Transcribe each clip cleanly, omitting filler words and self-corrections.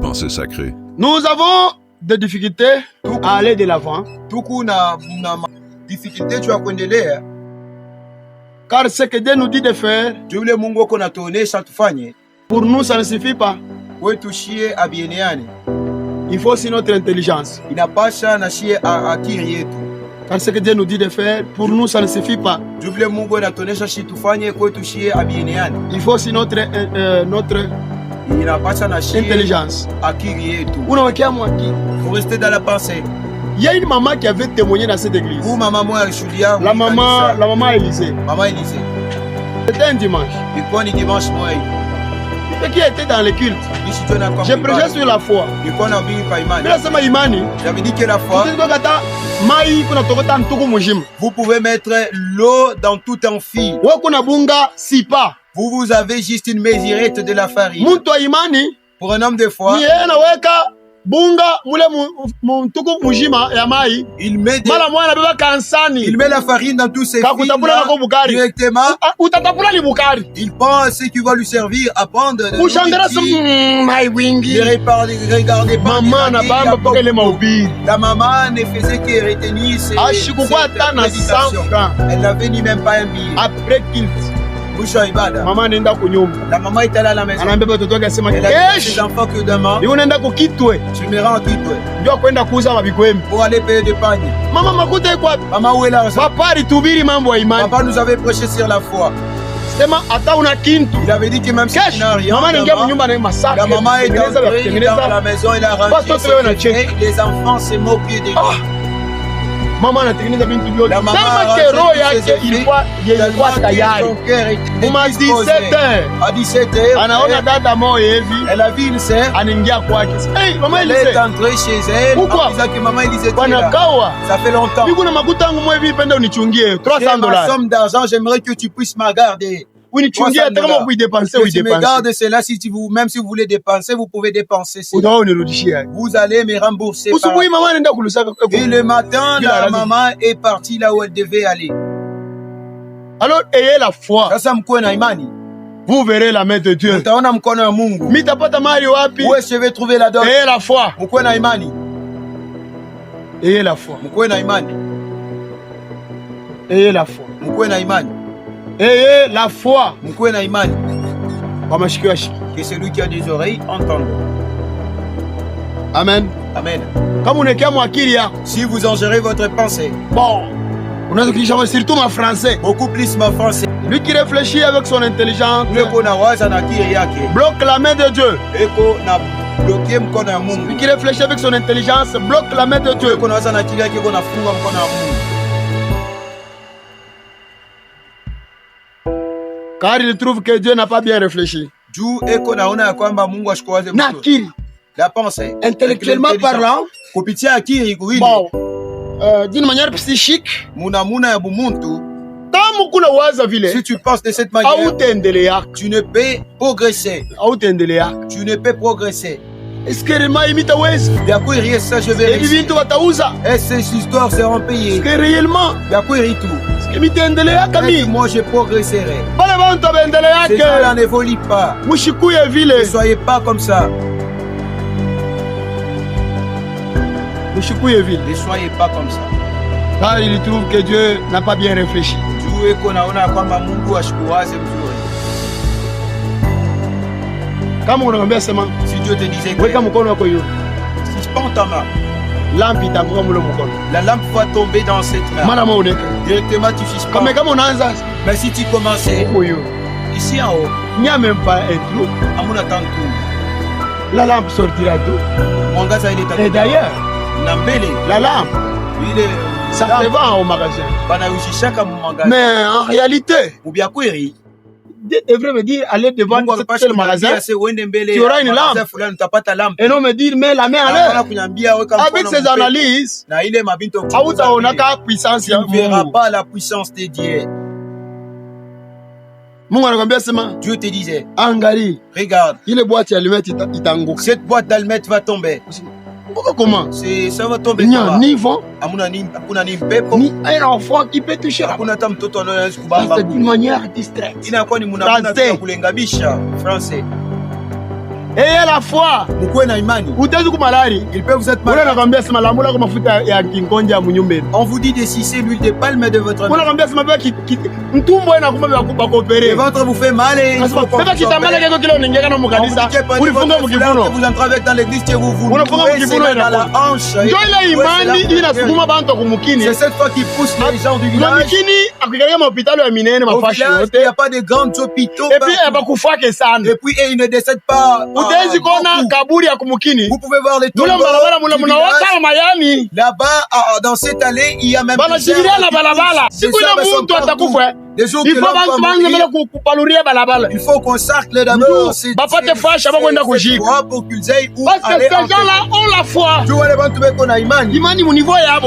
pensée sacrée. Nous avons des difficultés à aller de l'avant. Car ce que Dieu nous dit de faire, pour nous ça ne suffit pas. Il faut aussi notre intelligence. Car ce que Dieu nous dit de faire, pour nous ça ne suffit pas. Il faut aussi notre intelligence. Vous restez dans la pensée. Il y a une maman qui avait témoigné dans cette église. La maman Élisée. C'était un dimanche. Et qui était dans le culte. J'ai prêché sur la foi. J'avais dit que la foi, vous pouvez mettre l'eau dans tout un fil. Vous avez juste une mesurette de la farine. Pour un homme de foi, il met la farine dans tous ses fils directement. Il prend ce qui va lui servir à prendre. Ne regardez pas. La maman ne faisait que retenir ses prédications. Elle n'avait ni même pas un billet. Après qu'il maman nenda kunyumba. La maman est allée à la maison. Anaambia watoto wake asema ses enfants que demain ni unaenda kukitwe. Tu me rends Kitwe. Ndio kwenda kuuza mabikwembe. Pour aller payer des pagnes. Mama makuta iko wapi? Maman où est l'argent? Papa alitubiri mambo ya imani. Papa nous avait prêché sur la foi. Sema hata una kintu. Il avait dit que même si tu n'as rien. Maman ningia kunyumba na masaka. La maman est entrée dans la maison et la rangé. Les enfants se moquaient de lui. Mama anatengeneza bintu vyote. Kama roho yake ilikuwa tayari. Uma 17h. À 17h. Anaona dada moja hivi. Elle a vu une sœur. Anaingia kwake. Hey, maman Élisée. Elle est entrée chez elle. En disant que maman Élisée était là. Ça fait longtemps. Niko na makuta yangu moja hivi penda unichungie $300. Ma somme d'argent, j'aimerais que tu puisses me garder. Oui, tu me dépenser, tu me gardes cela, même si vous voulez dépenser, vous pouvez dépenser cela. Vous allez me rembourser. Et le matin, la maman est partie là où elle devait aller. Alors, ayez la foi. Vous verrez la main de Dieu. Où est-ce que je vais trouver la dot? Ayez la foi. Ayez la foi. Ayez la foi. Ayez la foi. Que celui qui a des oreilles entende. Amen. Amen. Si vous en gérez votre pensée. Bon. Surtout ma français. Beaucoup plus ma français. Lui qui réfléchit avec son intelligence. Bloque la main de Dieu. Lui qui réfléchit avec son intelligence. Bloque la main de Dieu. Car il trouve que Dieu n'a pas bien réfléchi. La pensée. Intellectuellement parlant. Bon, d'une manière psychique. Si tu penses de cette manière, tu ne peux progresser. Tu ne peux progresser. Est-ce que réellement ça je vais réussir? Est-ce que ces histoires seront payées? Est-ce que réellement moi je progresserai. Ces gens-là ne volent pas. Ne soyez pas comme ça. Ne soyez pas comme ça. Car il trouve que Dieu n'a pas bien réfléchi. Si Dieu te disait que si tu prends ta main, la lampe va tomber dans cette main. Directement tu suspends. Mais si tu commençais ici en haut, il n'y a même pas un trou. La lampe sortira d'où? Et d'ailleurs, la lampe, ça se vend au magasin. Mais en réalité, Dieu devrait me dire, allez devant tel magasin, tu auras une lampe. Et non me dire, mets la main en l'air. Avec ces analyses, tu ne verras pas la puissance de Dieu. Dieu te disait, regarde, cette boîte d'allumettes va tomber. Comment? Ça va tomber. Il n'y a ni vent, ni un enfant qui peut toucher la boîte. C'est d'une manière distraite. Français. Ayez la foi. Mkuwe na imani. Utezi kumalari. Il peut vous être malade. Unakwambia sema lamula kwa mafuta ya kingonja ya munyumbe. On vous dit de sucer l'huile de palme de votre maison. Unakwambia sema baba mtumbo ina kumbe ba coopérer. Le ventre vous fait mal et il faut baba kitamala kiko kile unaingia na mkanisa. Ulifunga mkivuno. Vous entrez avec dans l'église que vous vous. Unafunga mkivuno dans la hanche. Ndio ile imani inasukuma bantu kumukini. C'est cette fois qui pousse les gens du village. Kumukini akikalia mahopitalo ya minene mafashi yote. Il y a pas de grands hôpitaux. Et puis abakufake sana. Et puis il ne décède pas. Utezi kona kaburi ya kumukini. Vous pouvez voir les tombeaux. Là-bas dans cette allée, il y a même des jours il faut qu'on cercle d'abord pour qu'ils aillent où parce que ces gens-là ont la foi.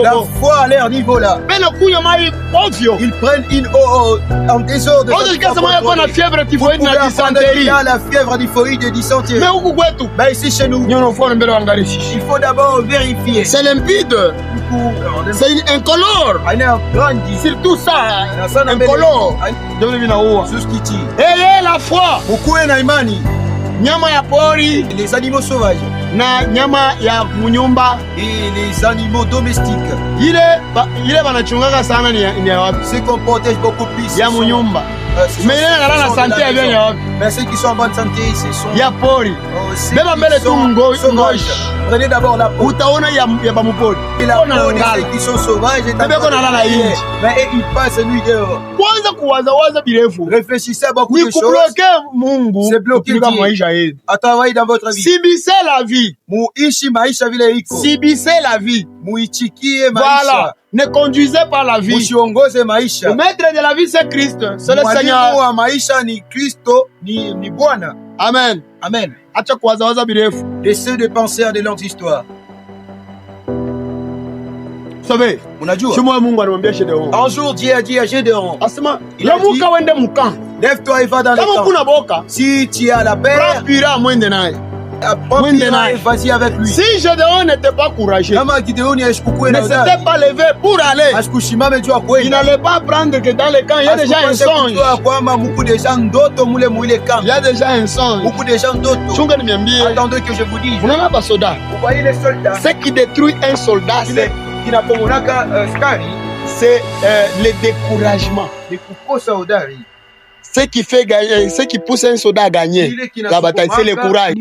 La foi à leur niveau là. Ils prennent une eau en désordre. Vous pouvez prendre la fièvre typhoïde de dysenterie. Mais ici chez nous, il faut d'abord vérifier. C'est limpide. C'est incolore. Surtout ça, incolore. Ayez la foi. Nyama ya pori, les animaux sauvages, na nyama ya munyumba et les animaux domestiques. Ile banachungaka sana ni ya wapi? Ceux qu'on protège beaucoup plus ya munyumba. Mais la santé ya bien ya wapi? Mais ceux qui sont en bonne santé, ce sont ya pori. Beba mbele tu ngoshi. Prenez d'abord la peau. Utaona ya bamupori. La peau de ceux qui sont sauvages et mais ils passent nuit dehors. Kwanza kuwaza birefu. Réfléchissez à beaucoup de choses. Mungu. C'est bloqué à travailler dans votre vie. Sibissez la vie. Muishi maisha vile iko. Sibissez la vie. Muichikie maisha. Voilà. Ne conduisez pas la vie. Musiongoze maisha. Le maître de la vie c'est Christ. C'est le Seigneur. Wa maisha ni Kristo, ni Bwana. Amen. Amen. Acha kuwaza birefu. Laissez de penser à de longues histoires. Savez, unajua? Un jour Dieu a dit à Gédéon. Asema, lamuka wende mukan. Lève-toi et va dans les camps. Kama kuna boka, si tu as la paix, mwende naye. Vas-y avec lui. Si Gédéon n'était pas courageux, ne s'était pas levé pour aller, il n'allait pas prendre que dans les camps, il y a déjà un songe. Il y a déjà un songe. Beaucoup de gens d'autres. Attendez que je vous dise. Vous voyez les soldats. Ce qui détruit un soldat, c'est le découragement. Ce qui fait gagner, ce qui pousse un soldat à gagner la bataille, c'est le courage.